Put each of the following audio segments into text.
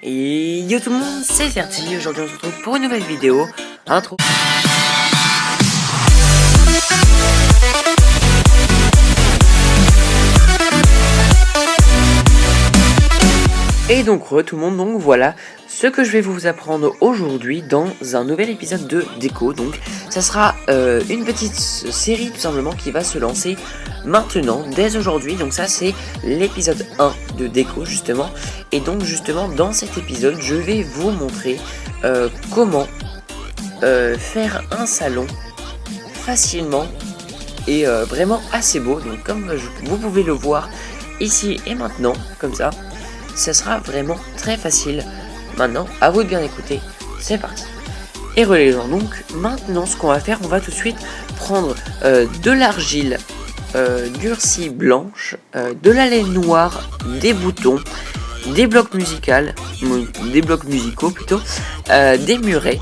Et yo tout le monde, c'est Ferti. Aujourd'hui on se retrouve pour une nouvelle vidéo. Intro. Et donc tout le monde, donc voilà ce que je vais vous apprendre aujourd'hui dans un nouvel épisode de Déco. Donc ça sera une petite série tout simplement qui va se lancer maintenant, dès aujourd'hui. Donc ça c'est l'épisode 1 de Déco justement. Et donc justement dans cet épisode je vais vous montrer comment faire un salon facilement et vraiment assez beau. Donc comme vous pouvez le voir ici et maintenant, comme ça. Ça sera vraiment très facile. Maintenant, à vous de bien écouter. C'est parti. Et les gens, donc maintenant ce qu'on va faire, on va tout de suite prendre de l'argile durcie blanche, de la laine noire, des boutons, des blocs musicaux plutôt, des murets,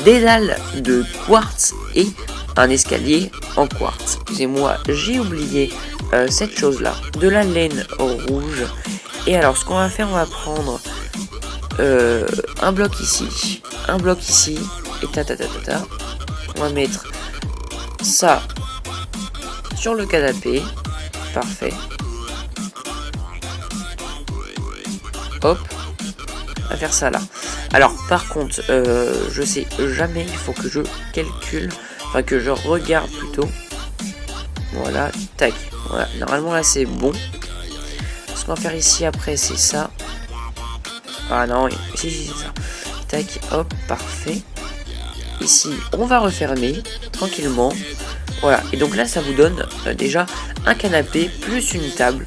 des dalles de quartz et un escalier en quartz. Excusez-moi, j'ai oublié cette chose là, de la laine rouge. Et alors ce qu'on va faire, on va prendre un bloc ici, et on va mettre ça sur le canapé, parfait. Hop, on va faire ça là. Alors par contre, je sais jamais, il faut que je calcule, enfin que je regarde plutôt. Voilà, tac, voilà, normalement là c'est bon. Ce qu'on va faire ici après c'est ça. Ah non, si c'est ça. Tac, hop, parfait. Ici on va refermer tranquillement. Voilà, et donc là ça vous donne déjà un canapé plus une table.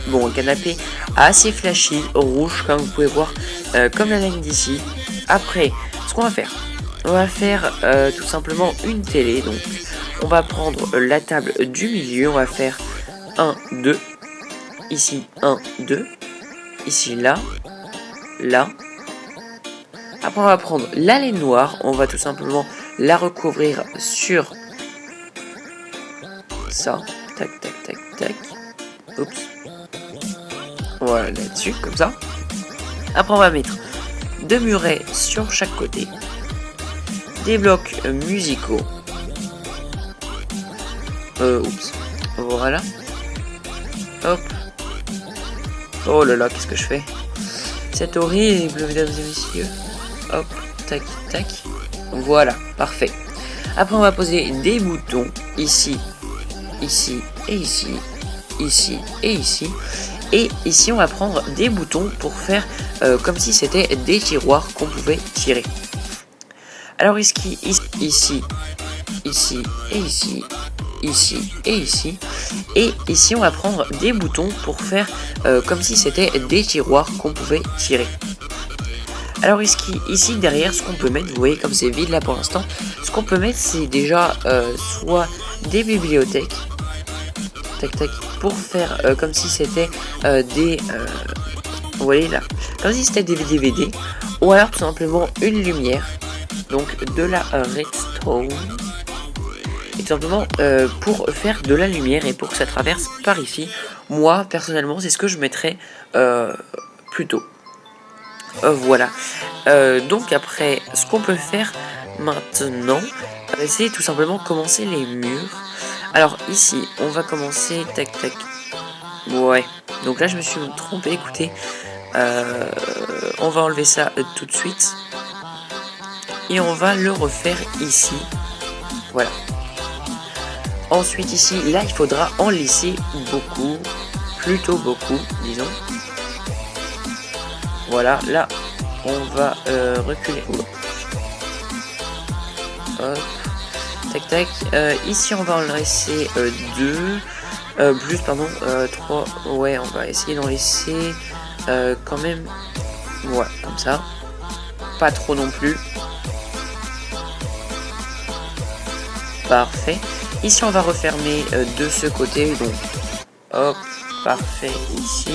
Bon, un canapé assez flashy, rouge comme vous pouvez voir, comme la ligne d'ici. Après, ce qu'on va faire, on va faire tout simplement une télé. Donc on va prendre la table du milieu, on va faire 1, 2. Ici 1, 2, ici là, là. Après on va prendre la laine noire, on va tout simplement la recouvrir sur ça, tac tac tac tac, oups, voilà là-dessus, comme ça. Après on va mettre deux murets sur chaque côté, des blocs musicaux, oups, voilà, hop. Oh là là, qu'est-ce que je fais? C'est horrible, mesdames et messieurs. Hop, tac, tac. Voilà, parfait. Après, on va poser des boutons ici, ici et ici, ici et ici. Et ici, on va prendre des boutons pour faire comme si c'était des tiroirs qu'on pouvait tirer. Alors ici, ici et ici. Ici et ici. Et ici on va prendre des boutons pour faire comme si c'était des tiroirs qu'on pouvait tirer. Alors ici derrière, ce qu'on peut mettre, vous voyez comme c'est vide là pour l'instant, ce qu'on peut mettre c'est déjà soit des bibliothèques, tac tac, pour faire comme si c'était des vous voyez là, comme si c'était des DVD, ou alors tout simplement une lumière, donc de la redstone. Et tout simplement pour faire de la lumière et pour que ça traverse par ici. Moi personnellement c'est ce que je mettrais plutôt. Voilà. Donc après ce qu'on peut faire maintenant, c'est tout simplement commencer les murs. Alors ici on va commencer tac tac. Ouais. Donc là je me suis trompé, écoutez. On va enlever ça tout de suite. Et on va le refaire ici. Voilà. Ensuite ici, là il faudra en laisser beaucoup, plutôt beaucoup, disons. Voilà, là on va reculer. Hop, tac tac. Ici on va en laisser 2, plus pardon, 3. Ouais, on va essayer d'en laisser quand même. Voilà, comme ça. Pas trop non plus. Parfait. Ici on va refermer de ce côté, donc hop, parfait ici.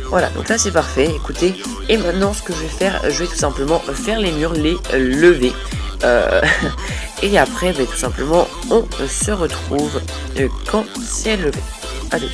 Voilà, donc là c'est parfait, écoutez. Et maintenant ce que je vais faire, je vais tout simplement faire les murs, les lever. Et après, tout simplement, on se retrouve quand c'est levé. Allez.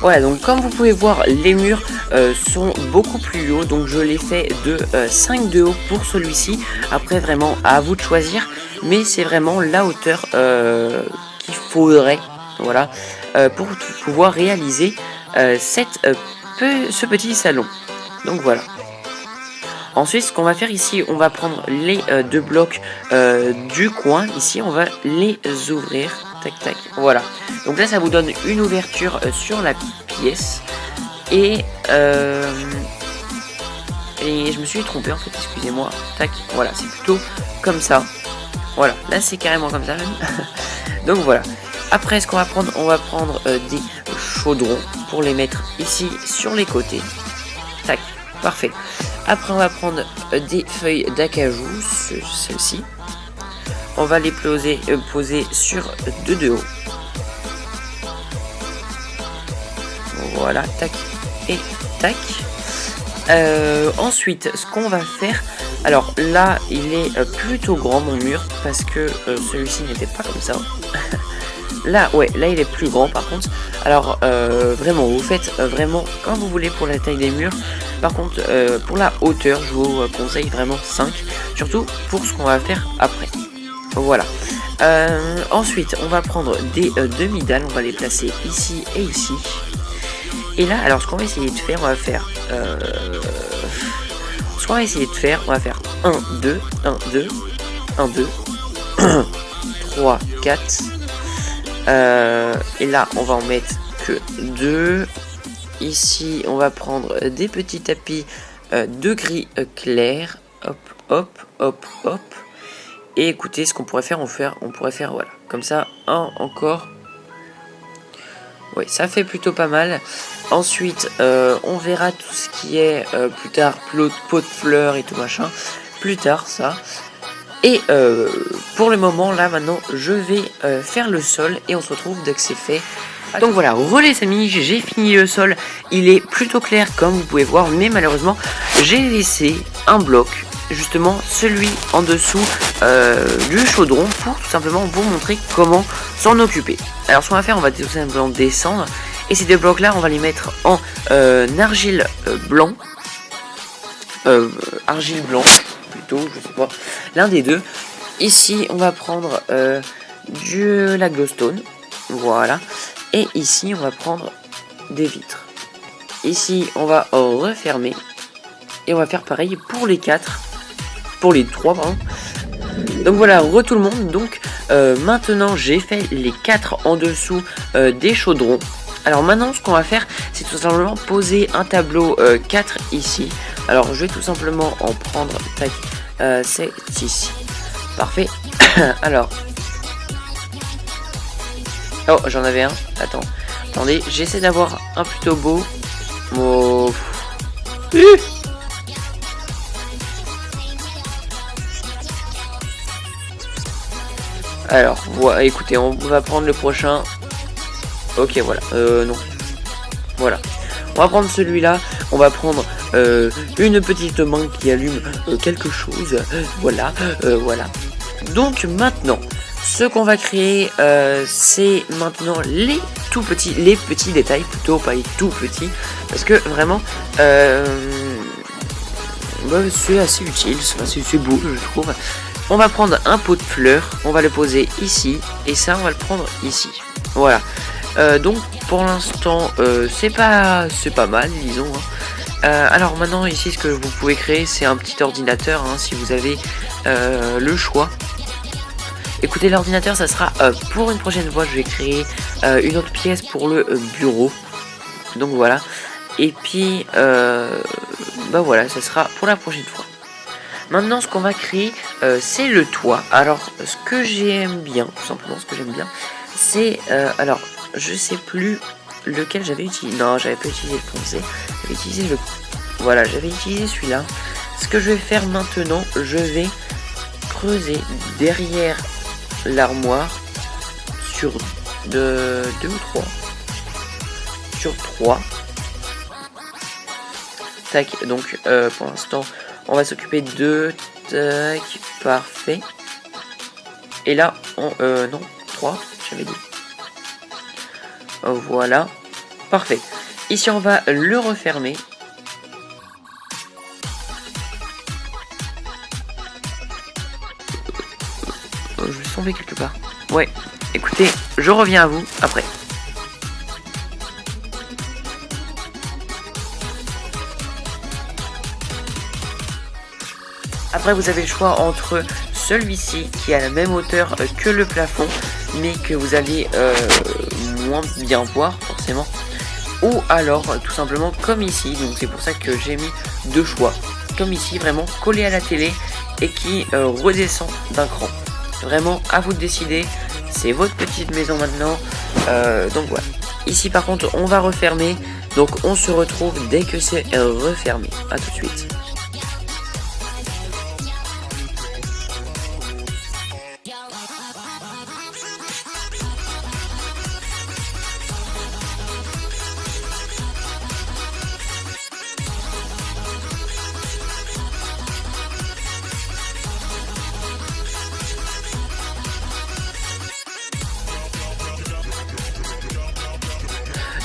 Voilà, donc comme vous pouvez voir, les murs sont beaucoup plus hauts. Donc je l'ai fait de 5 de haut pour celui-ci. Après, vraiment, à vous de choisir. Mais c'est vraiment la hauteur qu'il faudrait, voilà, pour pouvoir réaliser ce petit salon. Donc voilà. Ensuite, ce qu'on va faire ici, on va prendre les deux blocs du coin. Ici, on va les ouvrir. Tac, tac. Voilà. Donc là, ça vous donne une ouverture sur la pièce. Et je me suis trompé, en fait, excusez-moi. Tac. Voilà, c'est plutôt comme ça. Voilà. Là, c'est carrément comme ça, même. Donc voilà. Après, ce qu'on va prendre, on va prendre des chaudrons pour les mettre ici sur les côtés. Tac. Parfait. Après, on va prendre des feuilles d'acajou, celles-ci. On va les poser sur deux de haut. Voilà, tac et tac. Ensuite, ce qu'on va faire... Alors là, il est plutôt grand mon mur, parce que celui-ci n'était pas comme ça. Là, ouais, là il est plus grand par contre. Alors vraiment, vous faites vraiment comme vous voulez pour la taille des murs. Par contre, pour la hauteur, je vous conseille vraiment 5. Surtout pour ce qu'on va faire après. Voilà. Ensuite, on va prendre des demi-dalles. On va les placer ici et ici. Et là, alors ce qu'on va essayer de faire, on va faire... ce qu'on va essayer de faire, on va faire 1, 2, 1, 2, 1, 2, 3, 4... et là on va en mettre que 2. Ici on va prendre des petits tapis de gris clair. Hop, hop, hop, hop. Et écoutez, ce qu'on pourrait faire, on pourrait faire voilà, comme ça, un encore. Oui, ça fait plutôt pas mal. Ensuite on verra tout ce qui est plus tard, pot de fleurs et tout machin. Plus tard ça. Et pour le moment, là, maintenant, je vais faire le sol et on se retrouve dès que c'est fait. Donc voilà, relais amis, j'ai fini le sol. Il est plutôt clair comme vous pouvez voir, mais malheureusement, j'ai laissé un bloc, justement celui en dessous du chaudron, pour tout simplement vous montrer comment s'en occuper. Alors ce qu'on va faire, on va tout simplement descendre. Et ces deux blocs là, on va les mettre en argile blanc. Argile blanc. Je sais pas, l'un des deux. Ici on va prendre de la glowstone, voilà, et ici on va prendre des vitres. Ici on va refermer et on va faire pareil pour les 4, pour les 3 pardon. Donc voilà, tout le monde. Donc maintenant j'ai fait les 4 en dessous des chaudrons. Alors maintenant ce qu'on va faire, c'est tout simplement poser un tableau 4 ici. Alors je vais tout simplement en prendre, tac, c'est ici. Parfait. Alors. Oh, j'en avais un. Attendez, j'essaie d'avoir un plutôt beau. Oh. Alors, voilà, écoutez, on va prendre le prochain. Ok, voilà. Non. Voilà. On va prendre celui-là. On va prendre une petite main qui allume quelque chose. Voilà. Voilà. Donc maintenant, ce qu'on va créer, c'est maintenant les petits détails, plutôt pas les tout petits, parce que vraiment, c'est assez utile, c'est beau, je trouve. On va prendre un pot de fleurs, on va le poser ici, et ça, on va le prendre ici. Voilà. Donc pour l'instant c'est pas mal, disons hein. Alors maintenant ici ce que vous pouvez créer, c'est un petit ordinateur hein, si vous avez le choix. Écoutez, l'ordinateur ça sera pour une prochaine fois. Je vais créer une autre pièce pour le bureau, donc voilà. Et puis bah voilà, ça sera pour la prochaine fois. Maintenant ce qu'on va créer c'est le toit. Alors ce que j'aime bien, tout simplement ce que j'aime bien, c'est alors je sais plus lequel j'avais utilisé. Non, j'avais pas utilisé le foncé. J'avais utilisé le... Voilà, j'avais utilisé celui-là. Ce que je vais faire maintenant, je vais creuser derrière l'armoire sur 2 ou 3. Sur 3. Tac, donc pour l'instant, on va s'occuper de... Tac, parfait. Et là, non, 3, j'avais dit. Voilà, parfait. Ici on va le refermer. Je vais tomber quelque part. Ouais, écoutez, je reviens à vous après. Après vous avez le choix entre celui-ci qui a la même hauteur que le plafond, mais que vous allez moins bien voir forcément, ou alors tout simplement comme ici. Donc c'est pour ça que j'ai mis deux choix, comme ici vraiment collé à la télé et qui redescend d'un cran. Vraiment à vous de décider, c'est votre petite maison maintenant. Donc voilà, ici par contre on va refermer, donc on se retrouve dès que c'est refermé. À tout de suite.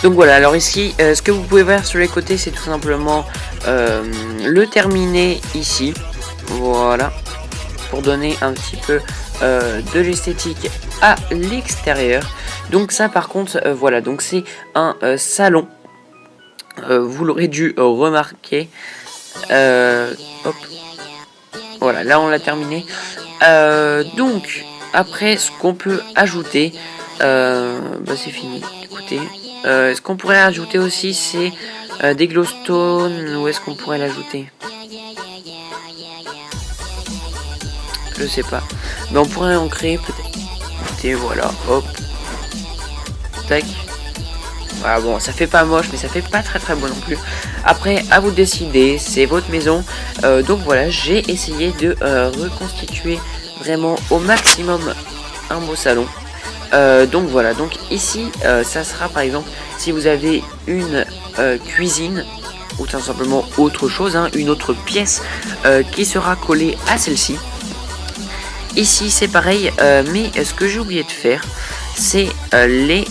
Donc voilà, alors ici, ce que vous pouvez voir sur les côtés, c'est tout simplement le terminer ici. Voilà, pour donner un petit peu de l'esthétique à l'extérieur. Donc ça par contre, voilà, donc c'est un salon. Vous l'aurez dû remarquer. Hop. Voilà, là on l'a terminé. Donc, après, ce qu'on peut ajouter, bah c'est fini, écoutez. Ce qu'on pourrait ajouter aussi, c'est des glowstone. Où est-ce qu'on pourrait l'ajouter? Je sais pas. Mais on pourrait en créer peut-être. Et voilà, hop. Tac. Voilà, bon, ça fait pas moche, mais ça fait pas très beau non plus. Après, à vous de décider, c'est votre maison. Donc voilà, j'ai essayé de reconstituer vraiment au maximum un beau salon. Donc voilà, donc ici ça sera par exemple si vous avez une cuisine ou tout simplement autre chose, hein, une autre pièce qui sera collée à celle-ci. Ici c'est pareil, mais ce que j'ai oublié de faire, c'est les...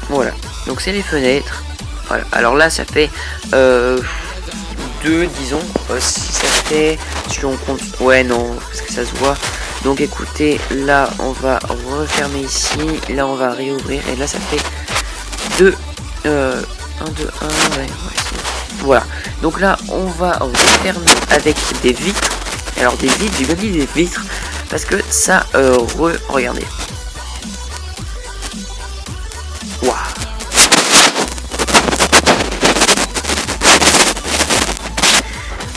Voilà, donc c'est les fenêtres. Voilà, alors là ça fait 2, disons, si ça fait, si on compte, ouais non, parce que ça se voit. Donc écoutez, là on va refermer ici, là on va réouvrir, et là ça fait 2, 1, 2, 1, ouais, voilà. Donc là on va refermer avec des vitres. Alors des vitres, j'ai bien dit des vitres, parce que ça, regardez. Waouh.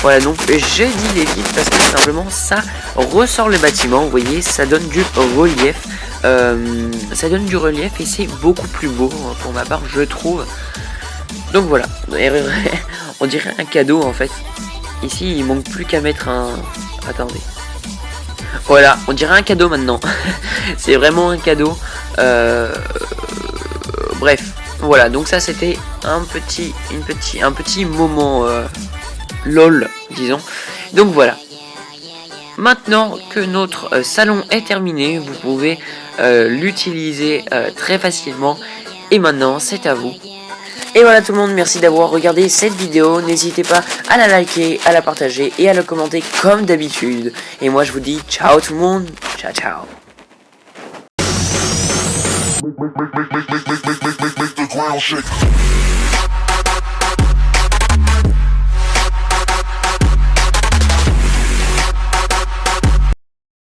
Voilà, donc j'ai dit les vitres parce que tout simplement ça ressort le bâtiment, vous voyez, ça donne du relief. Ça donne du relief et c'est beaucoup plus beau pour ma part, je trouve. Donc voilà, on dirait un cadeau en fait. Ici il manque plus qu'à mettre un... Attendez. Voilà, on dirait un cadeau maintenant. C'est vraiment un cadeau. Bref, voilà, donc ça c'était un petit moment lol, disons. Donc voilà. Maintenant que notre salon est terminé, vous pouvez l'utiliser très facilement. Et maintenant, c'est à vous. Et voilà tout le monde, merci d'avoir regardé cette vidéo. N'hésitez pas à la liker, à la partager et à le commenter comme d'habitude. Et moi je vous dis ciao tout le monde. Ciao ciao. Make the ground shake.